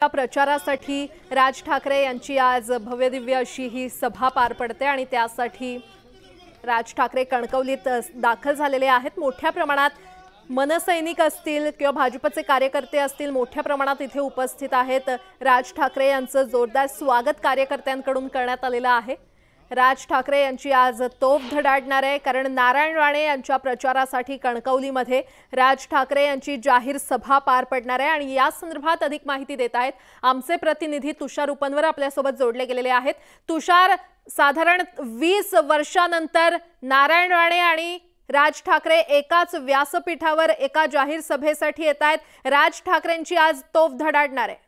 या प्रचारासाठी राज ठाकरे यांची आज भव्यदिव्य अशी ही सभा पार पडते आणि त्यासाठी राज ठाकरे कणकवलीत दाखल झालेले आहेत। मोठ्या प्रमाणात मनसैनिक असतील किंवा भाजपचे कार्यकर्ते असतील मोठ्या प्रमाणात इथे उपस्थित आहेत। राज ठाकरे यांचं जोरदार स्वागत कार्यकर्त्यांकडून करण्यात आलेलं आहे। राज ठाकरे यांची आज तोफ धडाडणार आहे, कारण नारायण राणे यांच्या प्रचारासाठी कणकवलीमध्ये राज ठाकरे यांची जाहीर सभा पार पडणार आहे। आणि या संदर्भात अधिक माहिती देत आहेत आमचे प्रतिनिधी तुषार उपनवर आपल्यासोबत जोडले गेलेले आहेत। तुषार, साधारण 20 वर्षांनंतर नारायण राणे आणि राज ठाकरे एकाच व्यासपीठावर एका जाहीर सभेसाठी येत आहेत। राज ठाकरेंची आज तोफ धडाडणार आहे।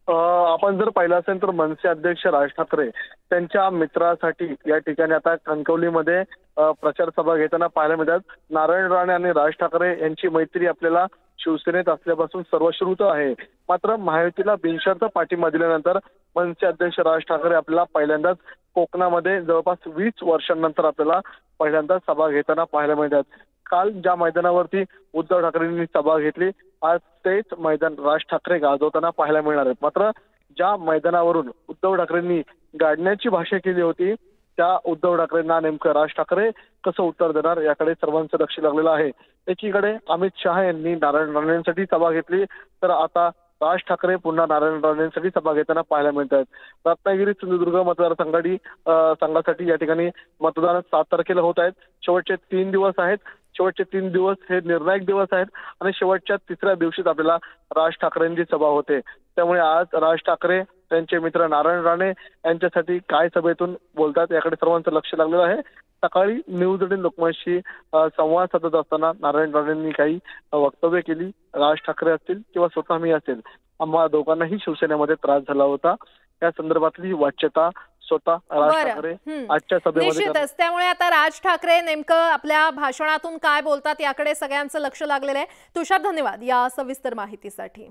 आपण जर पाहिलं असेल तर मनसे अध्यक्ष राज ठाकरे त्यांच्या मित्रासाठी या ठिकाणी आता कणकवलीमध्ये प्रचार सभा घेताना पाहायला मिळतात। नारायण राणे आणि राज ठाकरे यांची मैत्री आपल्याला शिवसेनेत असल्यापासून सर्वश्रुत आहे, मात्र महायुतीला बिनशर्त पाठिंबा दिल्यानंतर मनसे अध्यक्ष राज ठाकरे आपल्याला पहिल्यांदाच कोकणामध्ये जवळपास 20 वर्षांनंतर आपल्याला पहिल्यांदा सभा घेताना पाहायला मिळतात। काल ज्या मैदानावरती उद्धव ठाकरेंनी सभा घेतली, आज तेच मैदान राज ठाकरे गाजवताना पाहायला मिळणार आहे। मात्र ज्या मैदानावरून उद्धव ठाकरेंनी गाडण्याची भाषा केली होती त्या उद्धव ठाकरेंना नेमकं राज ठाकरे कसं उत्तर देणार याकडे सर्वांचं लक्ष लागलेलं आहे। एकीकडे अमित शहा यांनी नारायण राणेंसाठी सभा घेतली, तर आता राज ठाकरे पुन्हा नारायण राणेंसाठी सभा घेताना पाहायला मिळत आहेत। रत्नागिरी सिंधुदुर्ग मतदारसंघासाठी या ठिकाणी मतदान 7 तारखेला होत आहेत। शेवटचे 3 दिवस आहेत। शेवटचे 3 दिवस हे निर्णायक दिवस आहेत आणि शेवटच्या 3ऱ्या दिवशीच आपल्याला राज ठाकरेंची सभा होते। त्यामुळे आज राज ठाकरे त्यांचे मित्र नारायण राणे यांच्यासाठी काय सभेतून बोलतात याकडे सर्वांचं लक्ष लागलेलं आहे। सकाळी न्यूज 18 लोकमतशी संवाद साधत असताना नारायण राणेंनी काही वक्तव्य केली। राज ठाकरे असतील किंवा स्वतः मी असेल, आम्हाला दोघांनाही शिवसेनेमध्ये त्रास झाला होता, या संदर्भातली वाच्यता स्वतः राज ठाकरे आजच्या सभेमध्ये निश्चितच। त्यामुळे आता राज ठाकरे नेमकं आपल्या भाषणातून काय बोलतात याकडे सगळ्यांचं लक्ष लागलेलं आहे। तुषार, धन्यवाद या सविस्तर माहितीसाठी।